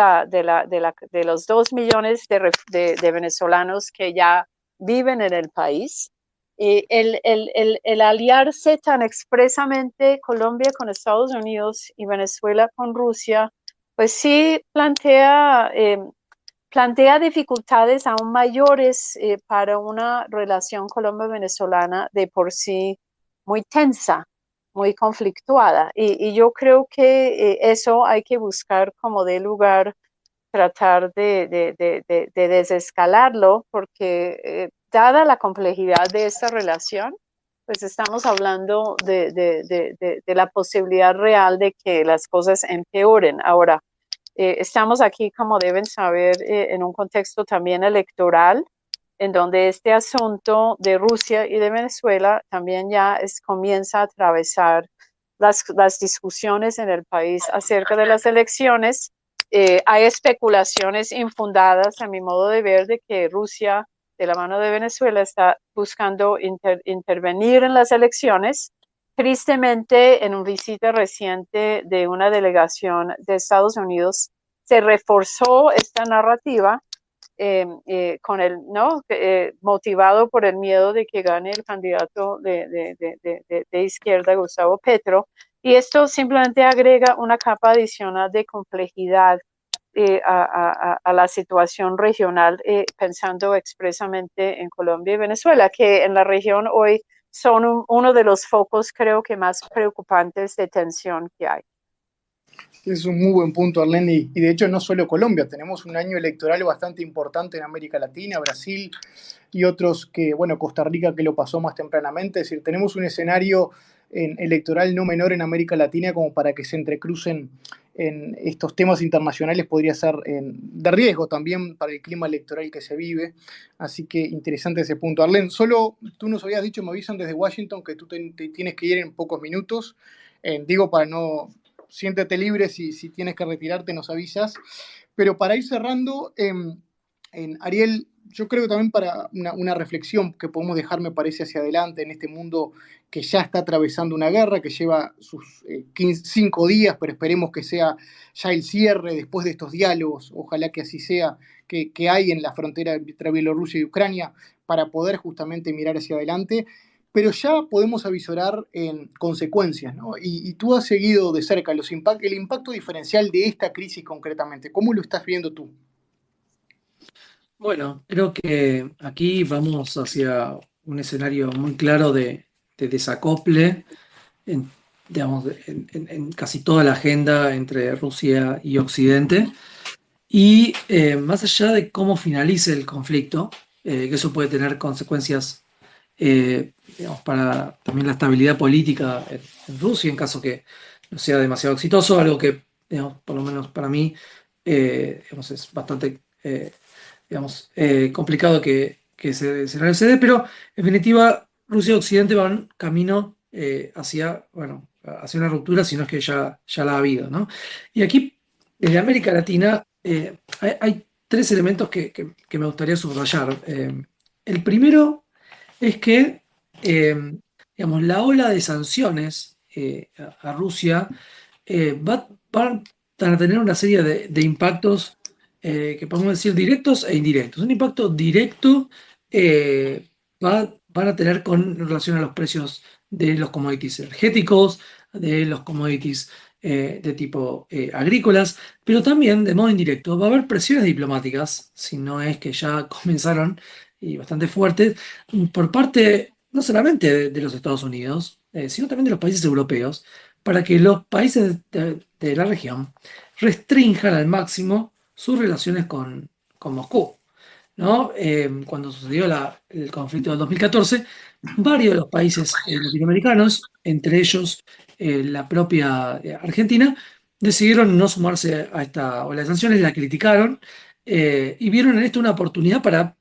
los 2 millones de venezolanos que ya viven en el país. El aliarse tan expresamente Colombia con Estados Unidos y Venezuela con Rusia, pues sí plantea dificultades aún mayores para una relación colombo-venezolana de por sí muy tensa, muy conflictuada. Y yo creo que eso hay que buscar como de lugar, tratar de desescalarlo, porque dada la complejidad de esta relación, pues estamos hablando de la posibilidad real de que las cosas empeoren. Ahora, estamos aquí, como deben saber, en un contexto también electoral, en donde este asunto de Rusia y de Venezuela también ya comienza a atravesar las discusiones en el país acerca de las elecciones. Hay especulaciones infundadas, a mi modo de ver, de que Rusia, de la mano de Venezuela, está buscando intervenir en las elecciones. Tristemente, en una visita reciente de una delegación de Estados Unidos, se reforzó esta narrativa ¿no? Motivado por el miedo de que gane el candidato de izquierda, Gustavo Petro. Y esto simplemente agrega una capa adicional de complejidad a la situación regional, pensando expresamente en Colombia y Venezuela, que en la región hoy son uno de los focos, creo que más preocupantes de tensión que hay. Es un muy buen punto, Arlene, y de hecho no solo Colombia, tenemos un año electoral bastante importante en América Latina, Brasil y otros que, bueno, Costa Rica que lo pasó más tempranamente, es decir, tenemos un escenario electoral no menor en América Latina como para que se entrecrucen en estos temas internacionales, podría ser de riesgo también para el clima electoral que se vive, así que interesante ese punto. Arlene, solo tú nos habías dicho, me avisan desde Washington que tú te tienes que ir en pocos minutos, digo para no... Siéntete libre, si tienes que retirarte nos avisas. Pero para ir cerrando, Ariel, yo creo que también para una reflexión que podemos dejar, me parece, hacia adelante en este mundo que ya está atravesando una guerra, que lleva sus 5 días, pero esperemos que sea ya el cierre después de estos diálogos, ojalá que así sea, que hay en la frontera entre Bielorrusia y Ucrania, para poder justamente mirar hacia adelante. Pero ya podemos avisorar en consecuencias, ¿no? Y tú has seguido de cerca el impacto diferencial de esta crisis concretamente. ¿Cómo lo estás viendo tú? Bueno, creo que aquí vamos hacia un escenario muy claro de desacople en, digamos, en casi toda la agenda entre Rusia y Occidente. Y más allá de cómo finalice el conflicto, que eso puede tener consecuencias digamos, para también la estabilidad política en Rusia, en caso que no sea demasiado exitoso, algo que, digamos, por lo menos para mí, digamos, es bastante digamos, complicado que se dé, pero en definitiva Rusia y Occidente van camino hacia, bueno, hacia una ruptura, si no es que ya la ha habido, ¿no? Y aquí, desde América Latina, hay 3 elementos que me gustaría subrayar. El primero es que, digamos, la ola de sanciones a Rusia van a tener una serie de impactos que podemos decir directos e indirectos. Un impacto directo van a tener con relación a los precios de los commodities energéticos, de los commodities de tipo agrícolas, pero también de modo indirecto va a haber presiones diplomáticas, si no es que ya comenzaron y bastante fuertes, por parte no solamente de los Estados Unidos, sino también de los países europeos, para que los países de la región restrinjan al máximo sus relaciones con Moscú, ¿no? Cuando sucedió el conflicto del 2014, varios de los países latinoamericanos, entre ellos la propia Argentina, decidieron no sumarse a esta ola de sanciones, la criticaron y vieron en esto una oportunidad para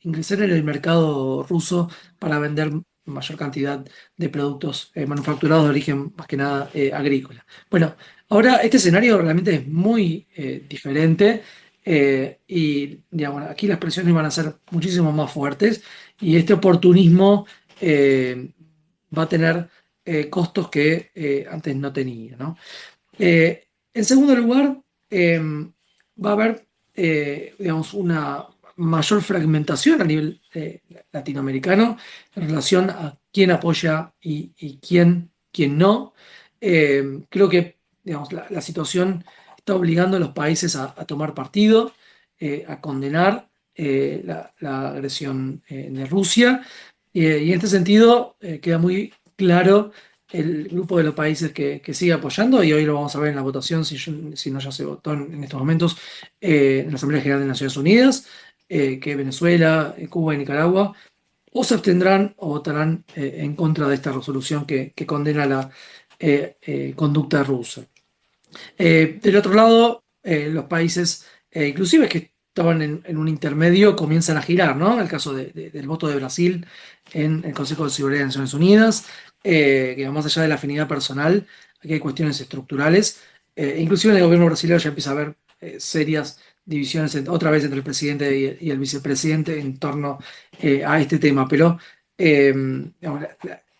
ingresar en el mercado ruso para vender mayor cantidad de productos manufacturados de origen más que nada agrícola. Bueno, ahora este escenario realmente es muy diferente y digamos, aquí las presiones van a ser muchísimo más fuertes y este oportunismo va a tener costos que antes no tenía, ¿no? En segundo lugar, va a haber, digamos, una mayor fragmentación a nivel latinoamericano en relación a quién apoya y quién no. Creo que, digamos, la situación está obligando a los países a tomar partido, a condenar la agresión de Rusia. Y en este sentido, queda muy claro el grupo de los países que sigue apoyando, y hoy lo vamos a ver en la votación, si no ya se votó en estos momentos, en la Asamblea General de Naciones Unidas, que Venezuela, Cuba y Nicaragua o se abstendrán o votarán en contra de esta resolución que condena la conducta rusa. Del otro lado, los países, inclusive que estaban en un intermedio, comienzan a girar, ¿no? En el caso del voto de Brasil en el Consejo de Seguridad de Naciones Unidas, que más allá de la afinidad personal, aquí hay cuestiones estructurales. Inclusive en el gobierno brasileño ya empieza a haber serias divisiones otra vez entre el presidente y el vicepresidente en torno a este tema, pero digamos,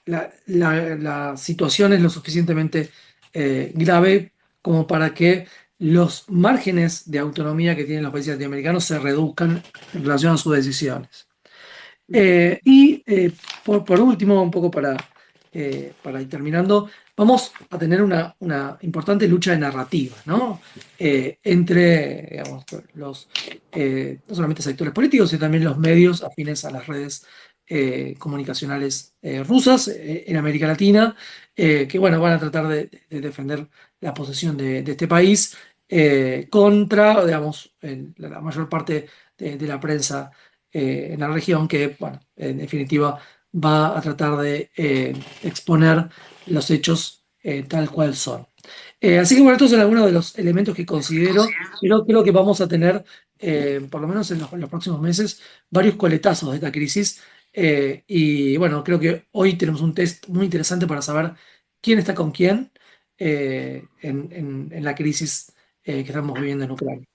la situación es lo suficientemente grave como para que los márgenes de autonomía que tienen los países latinoamericanos se reduzcan en relación a sus decisiones. Por último, un poco para ir terminando, vamos a tener una importante lucha de narrativas, ¿no? Entre, digamos, no solamente sectores políticos, sino también los medios afines a las redes comunicacionales rusas en América Latina, que bueno, van a tratar de defender la posesión de este país contra, digamos, la mayor parte de la prensa en la región, que, bueno, en definitiva va a tratar de exponer los hechos tal cual son. Así que bueno, estos son algunos de los elementos que considero, pero creo que vamos a tener, por lo menos en los próximos meses, varios coletazos de esta crisis. Y bueno, creo que hoy tenemos un test muy interesante para saber quién está con quién en la crisis que estamos viviendo en Ucrania.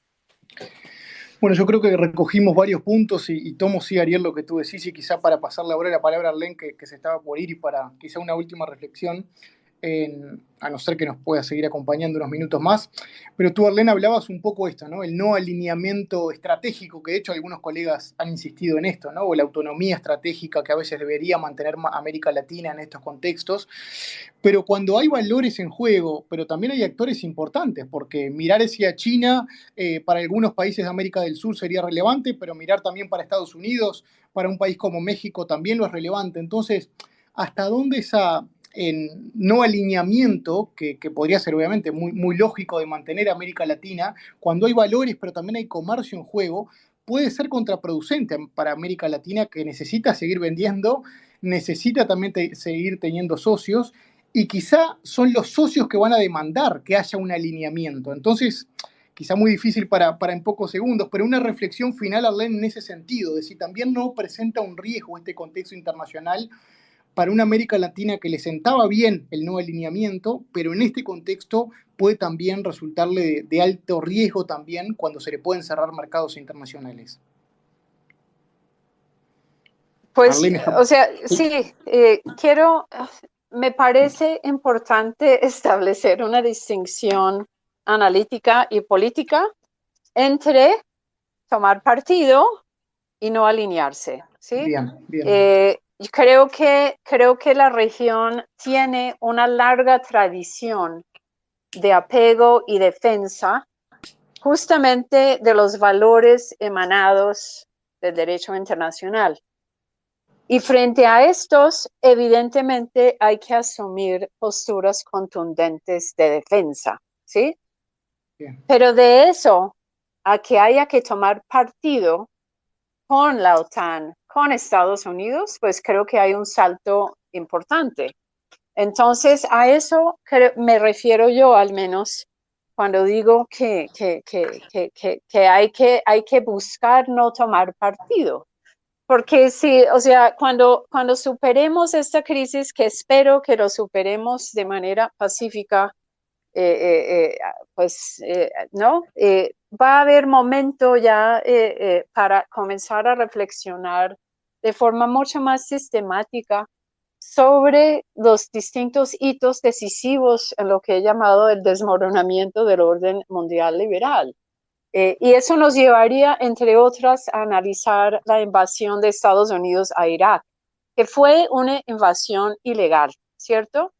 Bueno, yo creo que recogimos varios puntos y tomo, sí, Ariel, lo que tú decís, y quizá para pasarle ahora la palabra a Arlen, que se estaba por ir, y para quizá una última reflexión, a no ser que nos pueda seguir acompañando unos minutos más. Pero tú, Arlen, hablabas un poco esto, ¿no? El no alineamiento estratégico, que de hecho algunos colegas han insistido en esto, ¿no? O la autonomía estratégica que a veces debería mantener América Latina en estos contextos. Pero cuando hay valores en juego, pero también hay actores importantes, porque mirar hacia China para algunos países de América del Sur sería relevante, pero mirar también para Estados Unidos, para un país como México también lo es relevante. Entonces, ¿hasta dónde esa no alineamiento, que podría ser obviamente muy lógico de mantener a América Latina, cuando hay valores, pero también hay comercio en juego, puede ser contraproducente para América Latina, que necesita seguir vendiendo, necesita también seguir teniendo socios, y quizá son los socios que van a demandar que haya un alineamiento? Entonces, quizá muy difícil para en pocos segundos, pero una reflexión final, Arlene, en ese sentido, de si también no presenta un riesgo este contexto internacional para una América Latina que le sentaba bien el no alineamiento, pero en este contexto puede también resultarle de alto riesgo también cuando se le pueden cerrar mercados internacionales. Pues, o sea, sí, me parece importante establecer una distinción analítica y política entre tomar partido y no alinearse, ¿sí? Bien. Creo que la región tiene una larga tradición de apego y defensa justamente de los valores emanados del derecho internacional. Y frente a estos, evidentemente hay que asumir posturas contundentes de defensa, ¿sí? Bien. Pero de eso a que haya que tomar partido con la OTAN, con Estados Unidos, pues creo que hay un salto importante. Entonces, a eso me refiero yo, al menos, cuando digo que hay que buscar no tomar partido. Porque sí, o sea, cuando superemos esta crisis, que espero que lo superemos de manera pacífica, ¿no? Va a haber momento ya para comenzar a reflexionar de forma mucho más sistemática sobre los distintos hitos decisivos en lo que he llamado el desmoronamiento del orden mundial liberal. Y eso nos llevaría, entre otras, a analizar la invasión de Estados Unidos a Irak, que fue una invasión ilegal, ¿cierto?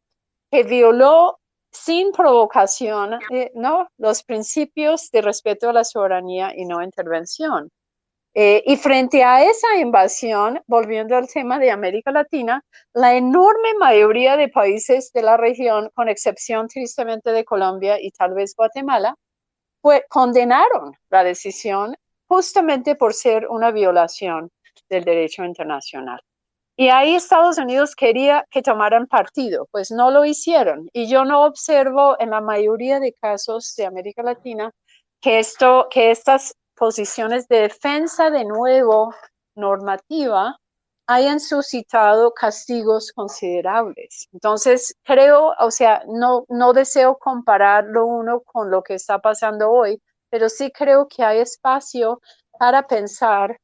Que violó sin provocación, ¿no?, los principios de respeto a la soberanía y no intervención. Y frente a esa invasión, volviendo al tema de América Latina, la enorme mayoría de países de la región, con excepción tristemente de Colombia y tal vez Guatemala, condenaron la decisión justamente por ser una violación del derecho internacional. Y ahí Estados Unidos quería que tomaran partido, pues no lo hicieron. Y yo no observo en la mayoría de casos de América Latina que estas posiciones de defensa de nuevo normativa hayan suscitado castigos considerables. Entonces, creo, o sea, no deseo comparar lo uno con lo que está pasando hoy, pero sí creo que hay espacio para pensar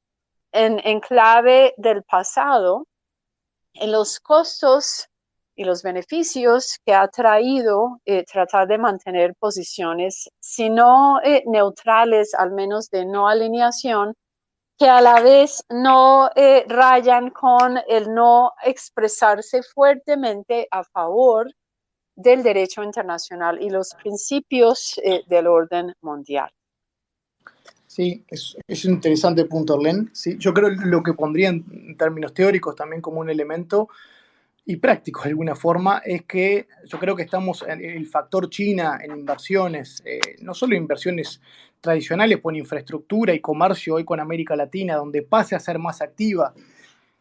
en clave del pasado, en los costos y los beneficios que ha traído tratar de mantener posiciones, si no neutrales, al menos de no alineación, que a la vez no rayan con el no expresarse fuertemente a favor del derecho internacional y los principios del orden mundial. Sí, es un interesante punto, Orlen. Sí, yo creo lo que pondría en términos teóricos también como un elemento y prácticos de alguna forma es que yo creo que estamos en el factor China en inversiones, no solo inversiones tradicionales, por infraestructura y comercio hoy con América Latina, donde pase a ser más activa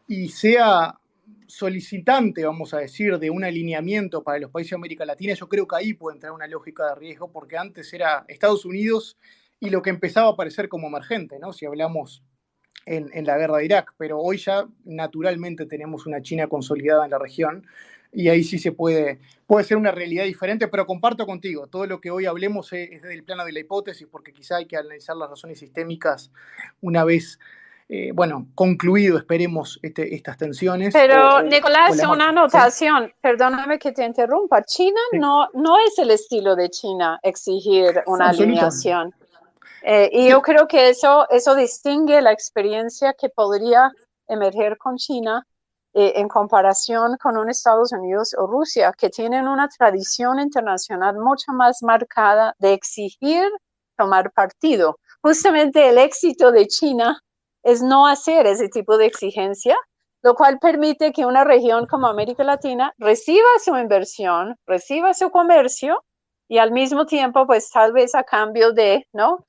y sea solicitante, vamos a decir, de un alineamiento para los países de América Latina. Yo creo que ahí puede entrar una lógica de riesgo, porque antes era Estados Unidos y lo que empezaba a aparecer como emergente, ¿no? Si hablamos en la guerra de Irak, pero hoy ya naturalmente tenemos una China consolidada en la región y ahí sí puede ser una realidad diferente, pero comparto contigo, todo lo que hoy hablemos es desde el plano de la hipótesis, porque quizá hay que analizar las razones sistémicas una vez, concluido, esperemos, estas tensiones. Pero, Nicolás, una anotación, ¿sí? Perdóname que te interrumpa. China sí. no es el estilo de China exigir una alineación. Y sí. Yo creo que eso distingue la experiencia que podría emerger con China en comparación con un Estados Unidos o Rusia, que tienen una tradición internacional mucho más marcada de exigir tomar partido. Justamente el éxito de China es no hacer ese tipo de exigencia, lo cual permite que una región como América Latina reciba su inversión, reciba su comercio y al mismo tiempo, pues tal vez a cambio de, ¿no?,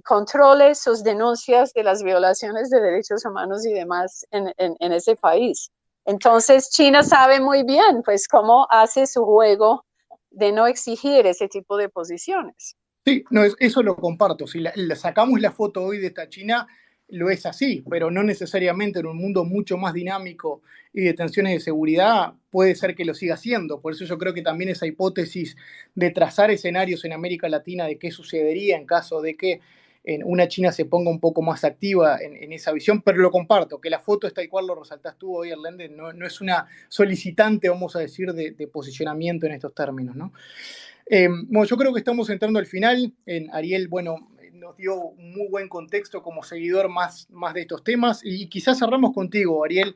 controle sus denuncias de las violaciones de derechos humanos y demás en ese país. Entonces, China sabe muy bien, pues, cómo hace su juego de no exigir ese tipo de posiciones. Sí, no, eso lo comparto. Si sacamos la foto hoy de esta China, lo es así, pero no necesariamente en un mundo mucho más dinámico y de tensiones de seguridad puede ser que lo siga siendo. Por eso yo creo que también esa hipótesis de trazar escenarios en América Latina de qué sucedería en caso de que una China se ponga un poco más activa en esa visión, pero lo comparto, que la foto es tal cual lo resaltás tú hoy, Erlende, no es una solicitante, vamos a decir, de posicionamiento en estos términos, ¿no? Bueno, yo creo que estamos entrando al final. Ariel, bueno, nos dio un muy buen contexto como seguidor más de estos temas y quizás cerramos contigo, Ariel,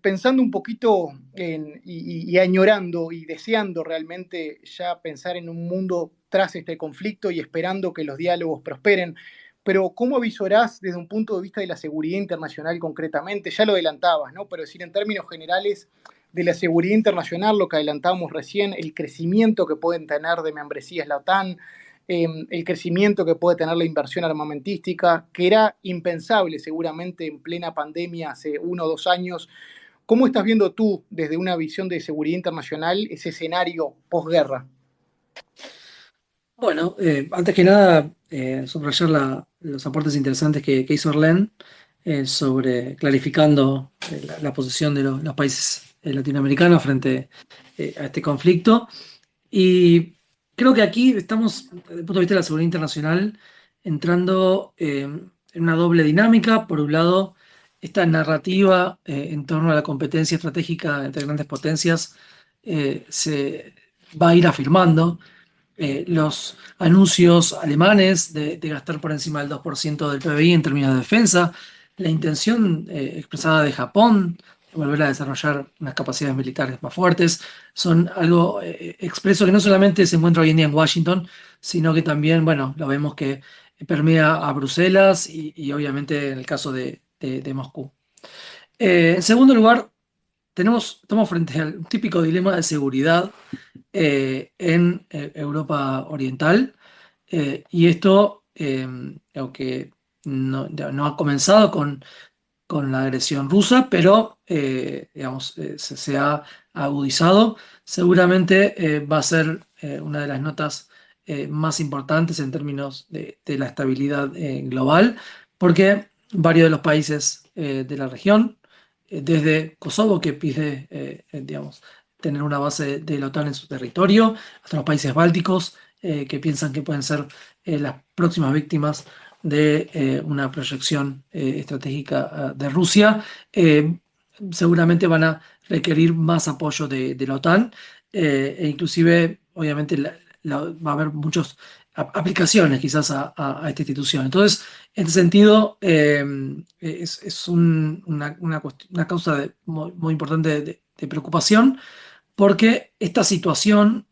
pensando un poquito y añorando y deseando realmente ya pensar en un mundo tras este conflicto y esperando que los diálogos prosperen. Pero ¿cómo avisorás desde un punto de vista de la seguridad internacional concretamente? Ya lo adelantabas, ¿no? Pero decir en términos generales de la seguridad internacional, lo que adelantábamos recién, el crecimiento que pueden tener de membresías la OTAN, el crecimiento que puede tener la inversión armamentística, que era impensable seguramente en plena pandemia hace 1 o 2 años. ¿Cómo estás viendo tú, desde una visión de seguridad internacional, ese escenario posguerra? Bueno, antes que nada, subrayar los aportes interesantes que hizo Orlen sobre clarificando la posición de los países latinoamericanos frente a este conflicto. Y creo que aquí estamos, desde el punto de vista de la seguridad internacional, entrando en una doble dinámica. Por un lado, esta narrativa en torno a la competencia estratégica entre grandes potencias se va a ir afirmando. Los anuncios alemanes de gastar por encima del 2% del PBI en términos de defensa, la intención expresada de Japón de volver a desarrollar unas capacidades militares más fuertes, son algo expreso que no solamente se encuentra hoy en día en Washington, sino que también, bueno, lo vemos que permea a Bruselas y obviamente en el caso de Moscú. En segundo lugar, estamos frente al típico dilema de seguridad en Europa Oriental. Y esto, aunque no ha comenzado con la agresión rusa, pero digamos, se ha agudizado. Seguramente va a ser una de las notas más importantes en términos de la estabilidad global, porque varios de los países de la región, desde Kosovo, que pide, digamos, tener una base de la OTAN en su territorio, hasta los países bálticos, que piensan que pueden ser las próximas víctimas de una proyección estratégica de Rusia, seguramente van a requerir más apoyo de la OTAN e inclusive, obviamente, va a haber muchas aplicaciones quizás a esta institución. Entonces, en ese sentido, es una causa muy importante de preocupación porque esta situación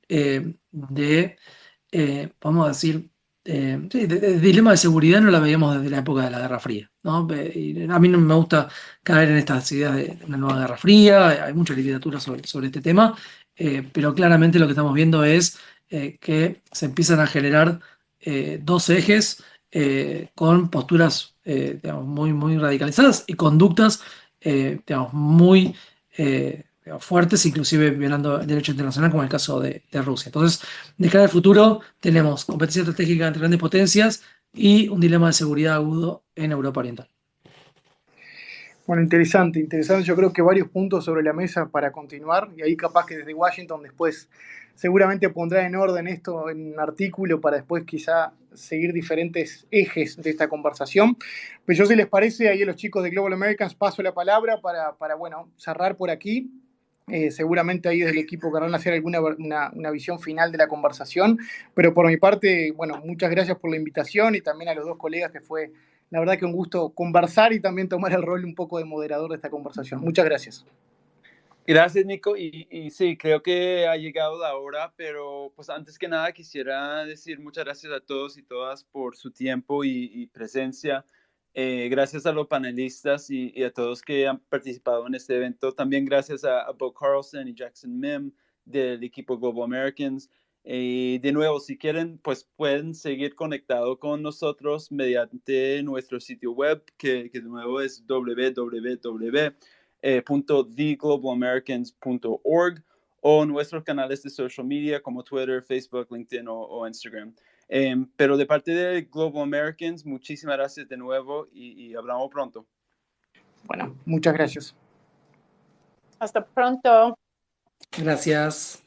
vamos a decir, sí, de dilema de seguridad no la veíamos desde la época de la Guerra Fría, ¿no? Y a mí no me gusta caer en estas ideas de una nueva Guerra Fría, hay mucha literatura sobre este tema, pero claramente lo que estamos viendo es que se empiezan a generar dos ejes con posturas digamos, muy radicalizadas y conductas digamos, muy fuertes, inclusive violando el derecho internacional, como en el caso de Rusia. Entonces, de cara al futuro, tenemos competencia estratégica entre grandes potencias y un dilema de seguridad agudo en Europa Oriental. Bueno, interesante, interesante. Yo creo que varios puntos sobre la mesa para continuar, y ahí capaz que desde Washington después seguramente pondrá en orden esto en un artículo para después quizá seguir diferentes ejes de esta conversación. Pero yo, si les parece, ahí a los chicos de Global Americans paso la palabra para bueno, cerrar por aquí. Seguramente ahí desde el equipo querrán hacer alguna una visión final de la conversación, pero por mi parte, bueno, muchas gracias por la invitación y también a los dos colegas, que fue la verdad que un gusto conversar y también tomar el rol un poco de moderador de esta conversación. Muchas gracias. Gracias, Nico. Y sí, creo que ha llegado la hora, pero pues antes que nada quisiera decir muchas gracias a todos y todas por su tiempo y presencia. Gracias a los panelistas y a todos que han participado en este evento. También gracias a Bo Carlson y Jackson Mim del equipo Global Americans. De nuevo, si quieren, pues pueden seguir conectados con nosotros mediante nuestro sitio web, que de nuevo es www.theglobalamericans.org, o nuestros canales de social media como Twitter, Facebook, LinkedIn o Instagram. Pero de parte de Global Americans, muchísimas gracias de nuevo y hablamos pronto. Bueno, muchas gracias. Hasta pronto. Gracias.